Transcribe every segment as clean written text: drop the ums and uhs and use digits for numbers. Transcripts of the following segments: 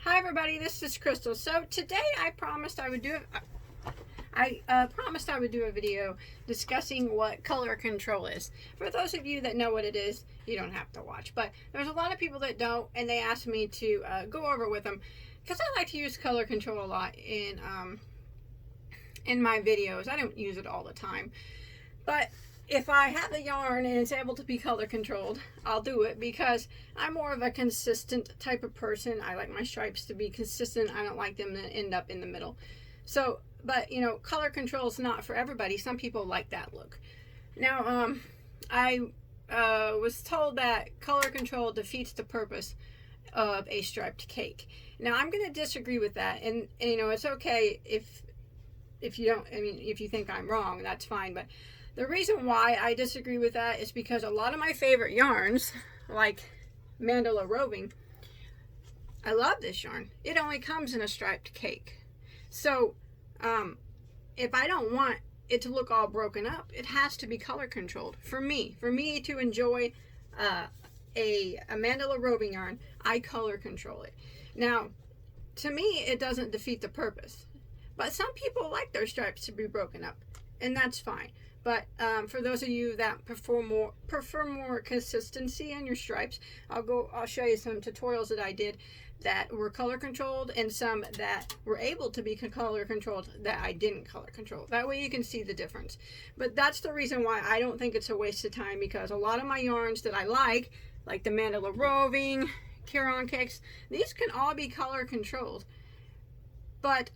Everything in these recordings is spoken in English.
Hi everybody, this is Crystal. So today I promised I would do a video discussing what color control is. For those of you that know what it is, you don't have to watch. But there's a lot of people that don't, and they asked me to go over with them because I like to use color control a lot in my videos. I don't use it all the time, but if I have a yarn and it's able to be color controlled, I'll do it because I'm more of a consistent type of person. I like my stripes to be consistent. I don't like them to end up in the middle. So, but you know, color control is not for everybody. Some people like that look. Now, I was told that color control defeats the purpose of a striped cake. Now, I'm going to disagree with that, and you know, it's okay if you don't. I mean, if you think I'm wrong, that's fine, but the reason why I disagree with that is because a lot of my favorite yarns, like Mandala Roving, I love this yarn. It only comes in a striped cake. So, if I don't want it to look all broken up, it has to be color controlled. For me to enjoy a Mandala Roving yarn, I color control it. Now, to me, it doesn't defeat the purpose. But some people like their stripes to be broken up, and that's fine. But for those of you that prefer more consistency in your stripes, I'll show you some tutorials that I did that were color controlled and some that were able to be color controlled that I didn't color control. That way you can see the difference. But that's the reason why I don't think it's a waste of time, because a lot of my yarns that I like the Mandala Roving, Caron cakes, these can all be color controlled. But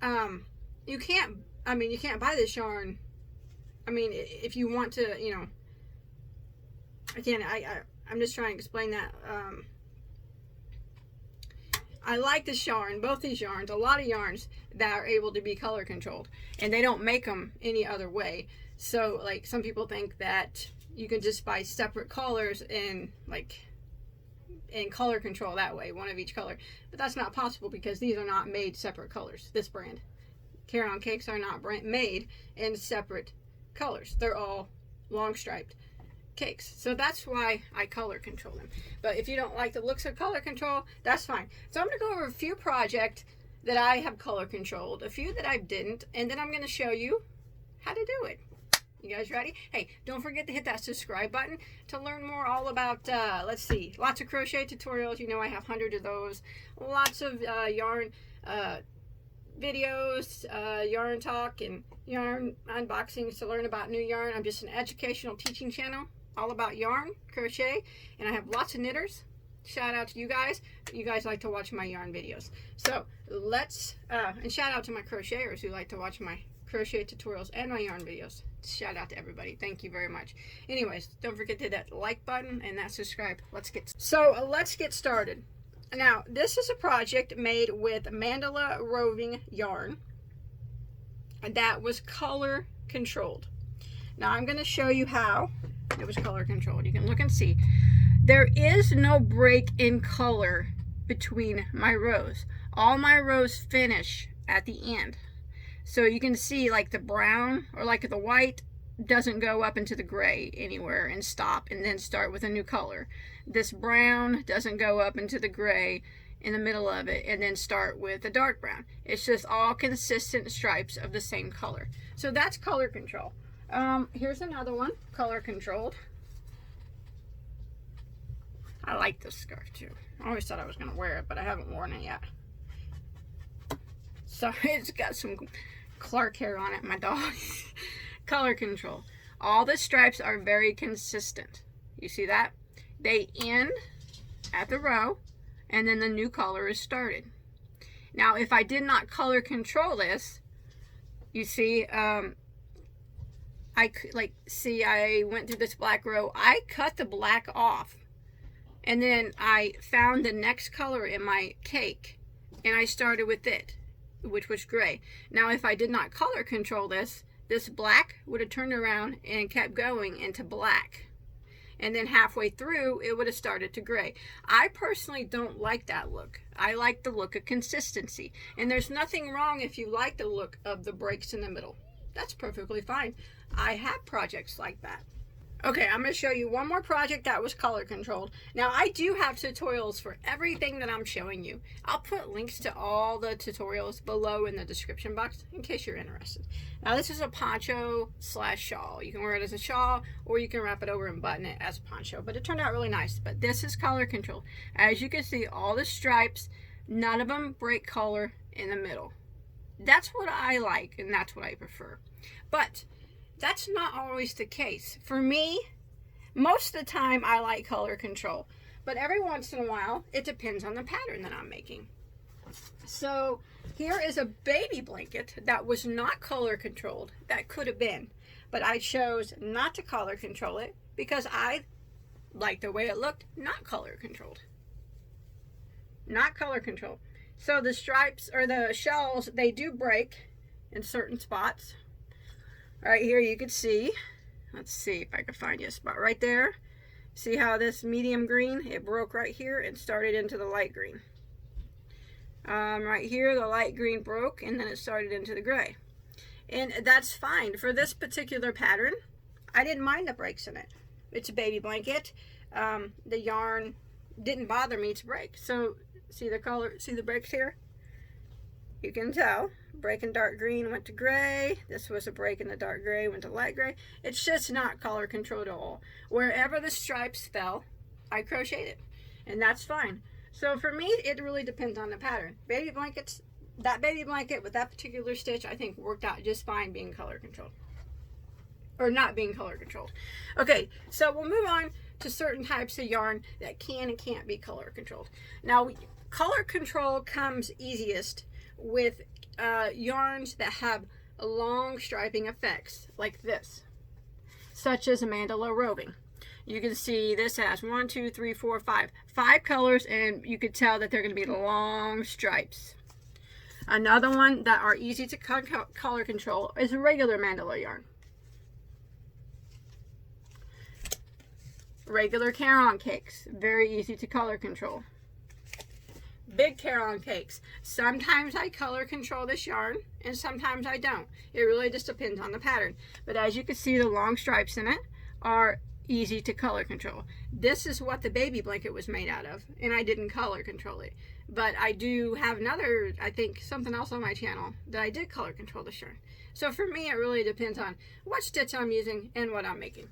you can't buy this yarn. I mean, if you want to, you know, again, I'm just trying to explain that. I like this yarn, both these yarns, a lot of yarns that are able to be color controlled, and they don't make them any other way. So, like, some people think that you can just buy separate colors and color control that way, one of each color. But that's not possible because these are not made separate colors. This brand, Caron cakes, are not made in separate colors. They're all long striped cakes. So that's why I color control them. But if you don't like the looks of color control, that's fine. So I'm going to go over a few projects that I have color controlled, a few that I didn't, and then I'm going to show you how to do it. You guys ready? Hey, don't forget to hit that subscribe button to learn more all about, let's see, lots of crochet tutorials. You know, I have hundreds of those. Lots of yarn videos, yarn talk, and yarn unboxings to learn about new yarn. I'm just an educational teaching channel all about yarn, crochet, and I have lots of knitters. Shout out to you guys. You guys like to watch my yarn videos. So let's, and shout out to my crocheters who like to watch my crochet tutorials and my yarn videos. Shout out to everybody. Thank you very much. Anyways, don't forget to hit that like button and that subscribe. Let's get started. Now, this is a project made with Mandala Roving yarn that was color controlled. Now, I'm going to show you how it was color controlled. You can look and see. There is no break in color between my rows. All my rows finish at the end. So you can see like the brown or like the white doesn't go up into the gray anywhere and stop and then start with a new color. This brown doesn't go up into the gray in the middle of it and then start with a dark brown. It's just all consistent stripes of the same color. So that's color control. Here's another one, color controlled. I like this scarf too. I always thought I was going to wear it, but I haven't worn it yet. So it's got some Clark hair on it, my dog. Color control. All the stripes are very consistent. You see that? They end at the row, and then the new color is started. Now, if I did not color control this, you see, I went through this black row. I cut the black off, and then I found the next color in my cake, and I started with it, which was gray. Now, if I did not color control this black would have turned around and kept going into black. And then halfway through, it would have started to gray. I personally don't like that look. I like the look of consistency. And there's nothing wrong if you like the look of the breaks in the middle. That's perfectly fine. I have projects like that. Okay, I'm going to show you one more project that was color controlled. Now, I do have tutorials for everything that I'm showing you. I'll put links to all the tutorials below in the description box in case you're interested. Now, this is a poncho / shawl. You can wear it as a shawl or you can wrap it over and button it as a poncho, but it turned out really nice. But this is color controlled. As you can see, all the stripes, none of them break color in the middle. That's what I like and that's what I prefer. But that's not always the case. For me, most of the time I like color control, but every once in a while it depends on the pattern that I'm making. So here is a baby blanket that was not color controlled, that could have been, but I chose not to color control it because I liked the way it looked, not color controlled. Not color controlled. So the stripes or the shells, they do break in certain spots. Right here you can see, let's see if I can find you a spot right there. See how this medium green, it broke right here and started into the light green. Right here the light green broke and then it started into the gray. And that's fine. For this particular pattern, I didn't mind the breaks in it. It's a baby blanket. The yarn didn't bother me to break. So see the color, see the breaks here? You can tell. Break in dark green went to gray. This was a break in the dark gray, went to light gray. It's just not color controlled at all. Wherever the stripes fell, I crocheted it. And that's fine. So for me, it really depends on the pattern. Baby blankets, that baby blanket with that particular stitch, I think worked out just fine being color controlled. Or not being color controlled. Okay, so we'll move on to certain types of yarn that can and can't be color controlled. Now, color control comes easiest with yarns that have long striping effects like this, such as a Mandala Roving. You can see this has 1, 2, 3, 4, 5 colors, and you could tell that they're going to be long stripes. Another one that are easy to color control is a regular Mandala yarn. Regular Caron cakes, very easy to color control. Big Caron cakes. Sometimes I color control this yarn and sometimes I don't. It really just depends on the pattern. But as you can see, the long stripes in it are easy to color control. This is what the baby blanket was made out of, and I didn't color control it. But I do have another, I think, something else on my channel that I did color control this yarn. So for me, it really depends on what stitch I'm using and what I'm making.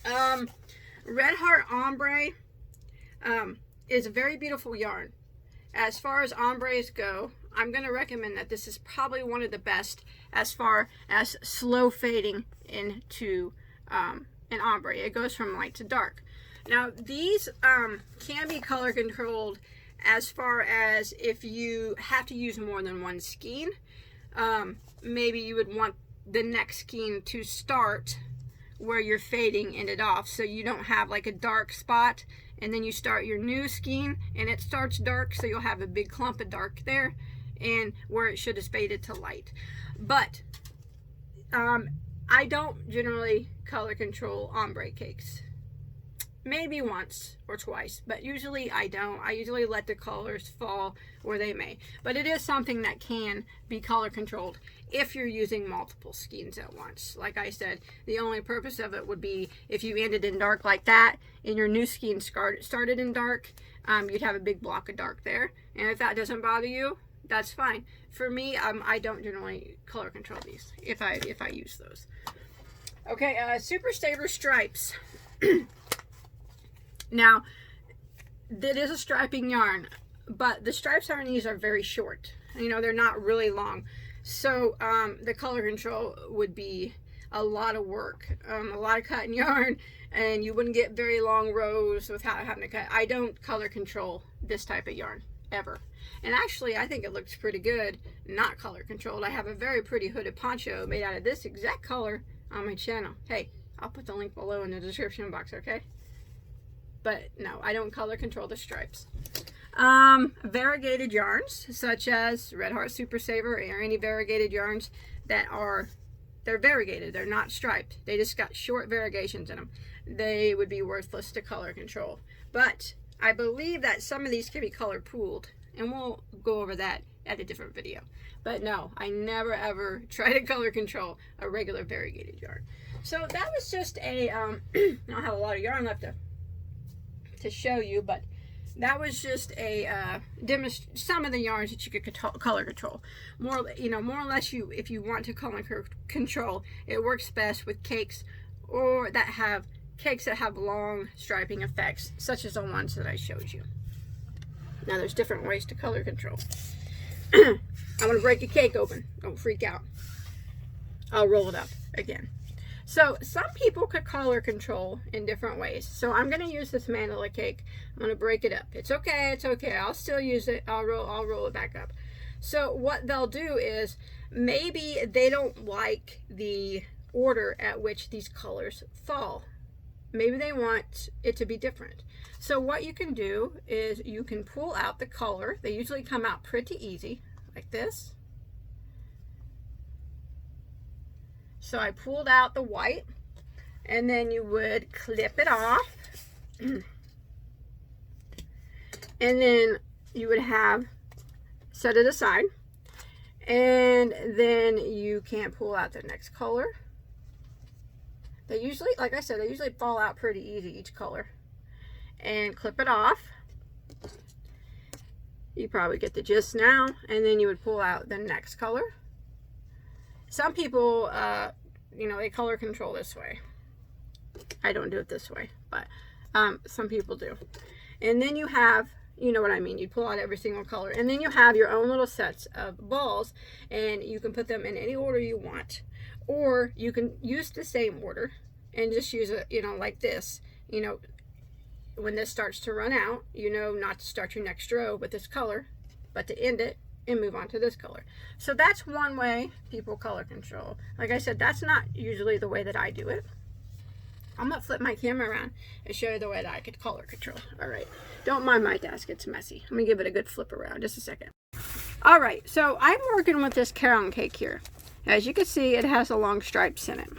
Red Heart Ombre is a very beautiful yarn. As far as ombres go, I'm going to recommend that this is probably one of the best as far as slow fading into an ombre. It goes from light to dark. Now these can be color controlled as far as if you have to use more than one skein. Maybe you would want the next skein to start where you're fading ended off, so you don't have like a dark spot and then you start your new skein and it starts dark, so you'll have a big clump of dark there and where it should have faded to light. But I don't generally color control ombre cakes. Maybe once or twice, but usually I don't. I usually let the colors fall where they may. But it is something that can be color controlled if you're using multiple skeins at once. Like I said, the only purpose of it would be if you ended in dark like that and your new skein started in dark, you'd have a big block of dark there. And if that doesn't bother you, that's fine. For me, I don't generally color control these if I use those. Okay, Super Saver stripes. Now, that is a striping yarn, but the stripes on these are very short. You know, they're not really long. So the color control would be a lot of work, a lot of cutting yarn, and you wouldn't get very long rows without having to cut. I don't color control this type of yarn, ever. And actually, I think it looks pretty good, not color controlled. I have a very pretty hooded poncho made out of this exact color on my channel. Hey, I'll put the link below in the description box, okay? But no, I don't color control the stripes. Variegated yarns, such as Red Heart Super Saver or any variegated yarns that they're variegated, they're not striped. They just got short variegations in them. They would be worthless to color control. But I believe that some of these can be color pooled, and we'll go over that at a different video. But no, I never ever try to color control a regular variegated yarn. So that was just a, I don't have a lot of yarn left to show you, but that was just a some of the yarns that you could color control. More or less, if you want to color control, it works best with cakes that have long striping effects, such as the ones that I showed you. Now there's different ways to color control. I'm gonna break a cake open. Don't freak out. I'll roll it up again. So some people could color control in different ways. So I'm going to use this mandala cake. I'm going to break it up. It's okay. It's okay. I'll still use it. I'll roll it back up. So what they'll do is maybe they don't like the order at which these colors fall. Maybe they want it to be different. So what you can do is you can pull out the color. They usually come out pretty easy, like this. So I pulled out the white, and then you would clip it off, and then you would set it aside, and then you can pull out the next color. They usually, like I said, they usually fall out pretty easy, each color, and clip it off. You probably get the gist now, and then you would pull out the next color. Some people, they color control this way. I don't do it this way, but some people do. And then you have, you know what I mean, you pull out every single color. And then you have your own little sets of balls, and you can put them in any order you want. Or you can use the same order and just use it, like this. When this starts to run out, not to start your next row with this color, but to end it and move on to this color. So that's one way people color control. Like I said, that's not usually the way that I do it. I'm gonna flip my camera around and show you the way that I could color control. All right, don't mind my desk, it's messy. I'm gonna give it a good flip around, just a second. All right, so I'm working with this carob cake here. As you can see, it has a long stripes in it.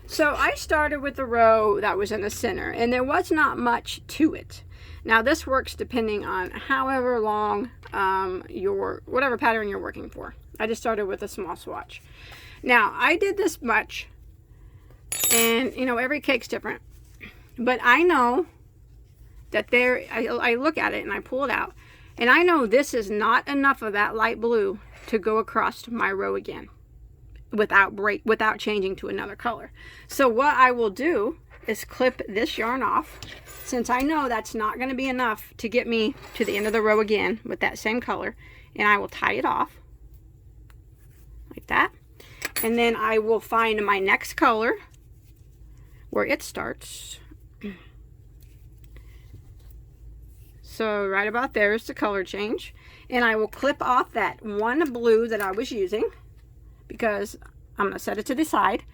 So I started with the row that was in the center, and there was not much to it. Now this works depending on however long whatever pattern you're working for. I just started with a small swatch. Now I did this much, and every cake's different, but I know that I look at it and I pull it out, and I know this is not enough of that light blue to go across my row again without changing to another color. So what I will do is clip this yarn off, since I know that's not going to be enough to get me to the end of the row again with that same color, and I will tie it off like that, and then I will find my next color where it starts. So right about there is the color change, and I will clip off that one blue that I was using, because I'm going to set it to the side,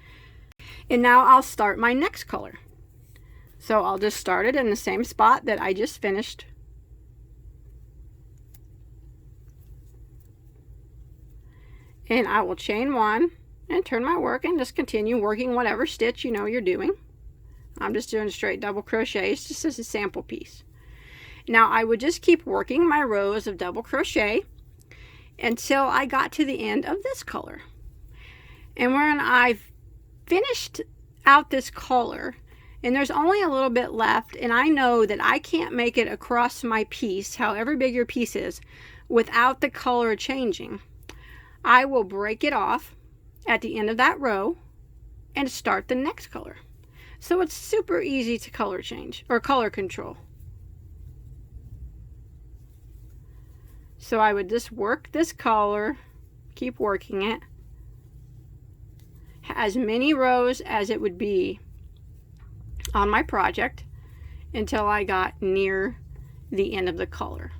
and now I'll start my next color. So I'll just start it in the same spot that I just finished. And I will chain one and turn my work and just continue working whatever stitch you're doing. I'm just doing straight double crochets just as a sample piece. Now I would just keep working my rows of double crochet until I got to the end of this color. And when I've finished out this color, and there's only a little bit left, and I know that I can't make it across my piece, however big your piece is, without the color changing, I will break it off at the end of that row and start the next color. So it's super easy to color change or color control. So I would just work this color, keep working it, as many rows as it would be on my project until I got near the end of the color.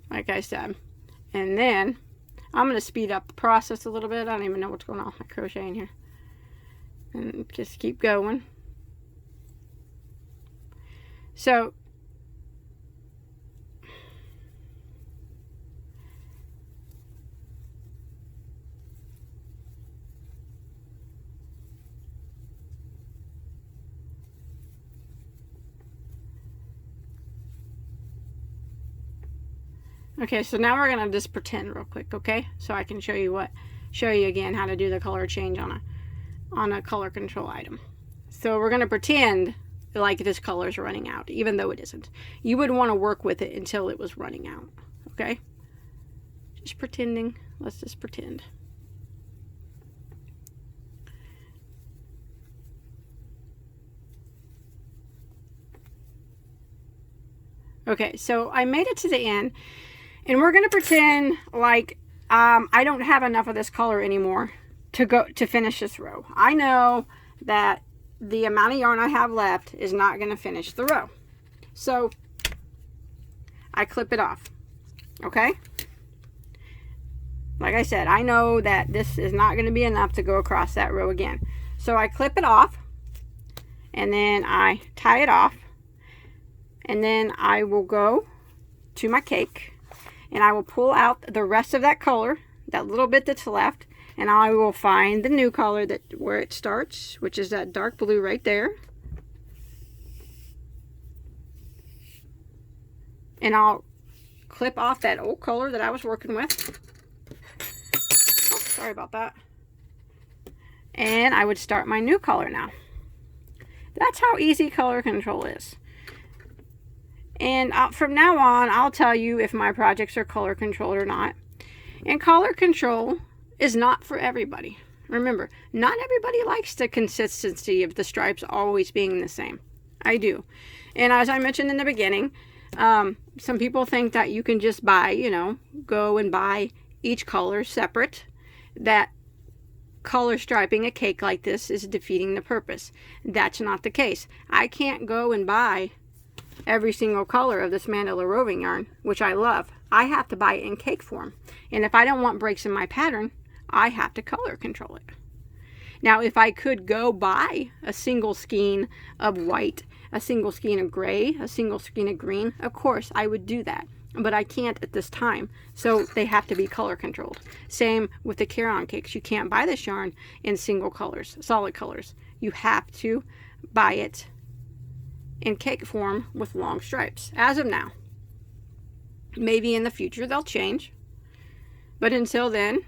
Like I said. And then I'm going to speed up the process a little bit. I don't even know what's going on with my crocheting here. And just keep going. So Okay, so now we're gonna just pretend real quick, okay? So I can show you again how to do the color change on a color control item. So we're gonna pretend like this color is running out, even though it isn't. You would want to work with it until it was running out, okay? Just pretending. Let's just pretend. Okay, so I made it to the end, and we're gonna pretend like I don't have enough of this color anymore to finish this row. I know that the amount of yarn I have left is not gonna finish the row, so I clip it off. Okay, like I said, I know that this is not gonna be enough to go across that row again, so I clip it off, and then I tie it off. And then I will go to my cake and I will pull out the rest of that color, that little bit that's left, and I will find the new color where it starts, which is that dark blue right there. And I'll clip off that old color that I was working with. Oh, sorry about that. And I would start my new color now. That's how easy color control is. And from now on, I'll tell you if my projects are color controlled or not. And color control is not for everybody. Remember, not everybody likes the consistency of the stripes always being the same. I do. And as I mentioned in the beginning, some people think that you can just buy, go and buy each color separate. That color striping a cake like this is defeating the purpose. That's not the case. I can't go and buy every single color of this Mandala Roving yarn, which I love. I have to buy it in cake form. And if I don't want breaks in my pattern, I have to color control it. Now, if I could go buy a single skein of white, a single skein of gray, a single skein of green, of course I would do that. But I can't at this time. So they have to be color controlled. Same with the Caron cakes. You can't buy this yarn in single colors, solid colors. You have to buy it in cake form with long stripes as of now. Maybe in the future they'll change, but until then,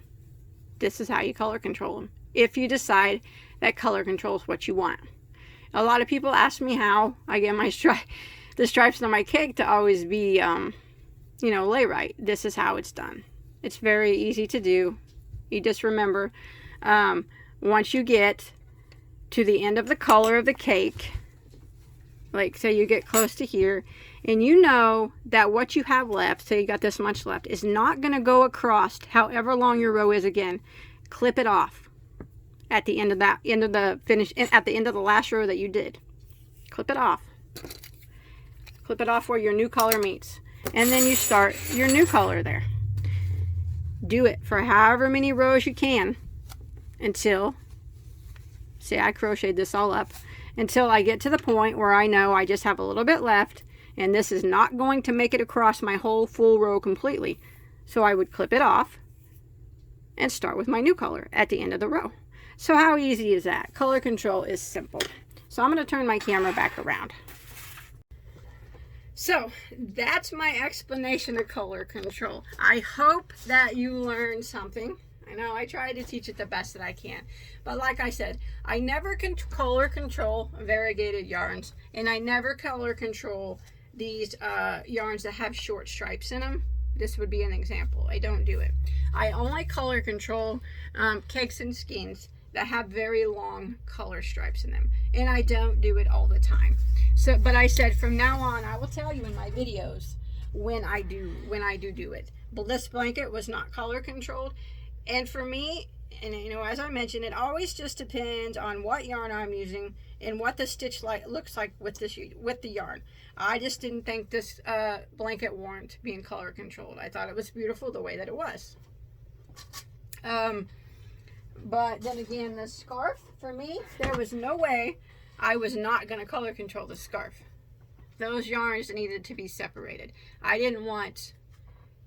this is how you color control them, if you decide that color control is what you want. A lot of people ask me how I get my the stripes on my cake to always be lay right. This is how it's done. It's very easy to do. You just remember, once you get to the end of the color of the cake, like say you get close to here, and you know that what you have left, say you got this much left, is not going to go across however long your row is again, clip it off at the end of at the end of the last row that you did. Clip it off. Clip it off where your new color meets. And then you start your new color there. Do it for however many rows you can until, say I crocheted this all up, until I get to the point where I know I just have a little bit left and this is not going to make it across my whole full row completely. So I would clip it off and start with my new color at the end of the row. So how easy is that? Color control is simple. So I'm going to turn my camera back around. So that's my explanation of color control. I hope that you learned something. I know I try to teach it the best that I can. But like I said, I never color control variegated yarns. And I never color control these yarns that have short stripes in them. This would be an example. I don't do it. I only color control cakes and skeins that have very long color stripes in them. And I don't do it all the time. So, but I said from now on, I will tell you in my videos when I do it. But this blanket was not color controlled. And for me, and as I mentioned, it always just depends on what yarn I'm using and what the stitch looks like with the yarn. I just didn't think this blanket warranted being color controlled. I thought it was beautiful the way that it was. But then again, the scarf, for me, there was no way I was not going to color control the scarf. Those yarns needed to be separated. I didn't want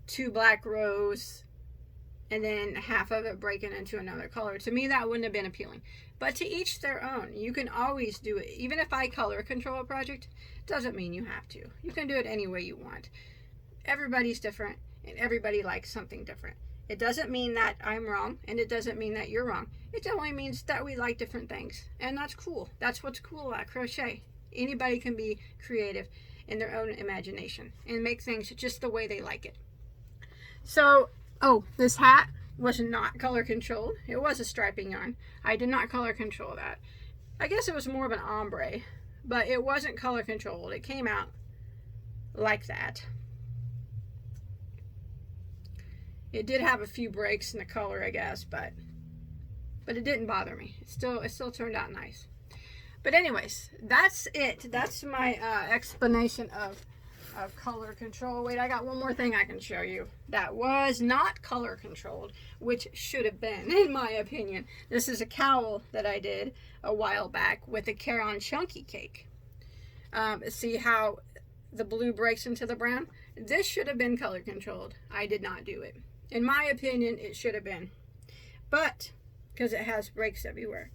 2 black rows and then half of it breaking into another color. To me, that wouldn't have been appealing. But to each their own. You can always do it. Even if I color control a project, doesn't mean you have to. You can do it any way you want. Everybody's different. and everybody likes something different. It doesn't mean that I'm wrong, and it doesn't mean that you're wrong. It only means that we like different things, and that's cool. That's what's cool about crochet. Anybody can be creative in their own imagination and make things just the way they like it. So, oh, this hat was not color controlled. It was a striping yarn. I did not color control that. I guess it was more of an ombre, but it wasn't color controlled. It came out like that. It did have a few breaks in the color, I guess, but it didn't bother me. It still turned out nice. But anyways, that's it. That's my explanation of color control. Wait, I got one more thing I can show you that was not color controlled, which should have been, in my opinion. This is a cowl that I did a while back with a Caron Chunky cake. See how the blue breaks into the brown? This should have been color controlled. I did not do it. In my opinion, it should have been. But, because it has breaks everywhere.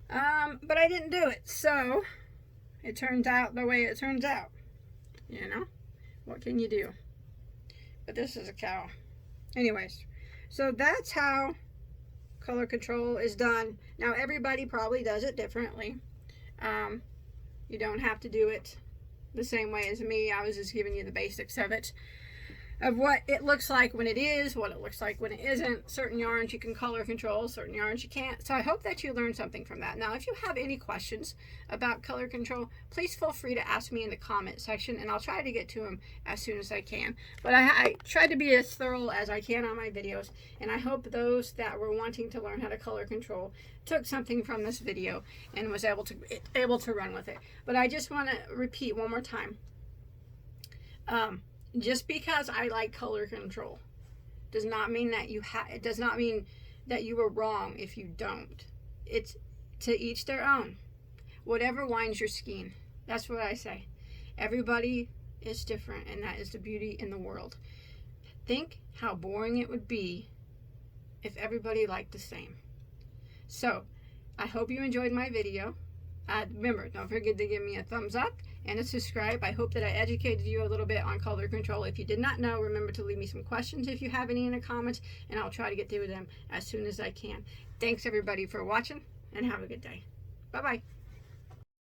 But I didn't do it. So, it turns out the way it turns out. You know? What can you do? But this is a cowl. Anyways, so that's how color control is done. Now, everybody probably does it differently. You don't have to do it the same way as me. I was just giving you the basics of it, of what it looks like when it is, what it looks like when it isn't. Certain yarns you can color control, certain yarns you can't. So I hope that you learned something from that. Now, if you have any questions about color control, please feel free to ask me in the comment section, and I'll try to get to them as soon as I can. But I tried to be as thorough as I can on my videos, and I hope those that were wanting to learn how to color control took something from this video and was able to run with it. But I just want to repeat one more time. Just because I like color control does not mean that it does not mean that you were wrong if you don't. It's to each their own. Whatever winds your skein. That's what I say. Everybody is different, and that is the beauty in the world. Think how boring it would be if everybody liked the same. So, I hope you enjoyed my video. Remember, don't forget to give me a thumbs up and a subscribe. I hope that I educated you a little bit on color control. If you did not know, remember to leave me some questions if you have any in the comments, and I'll try to get through them as soon as I can. Thanks everybody for watching, and have a good day. Bye-bye.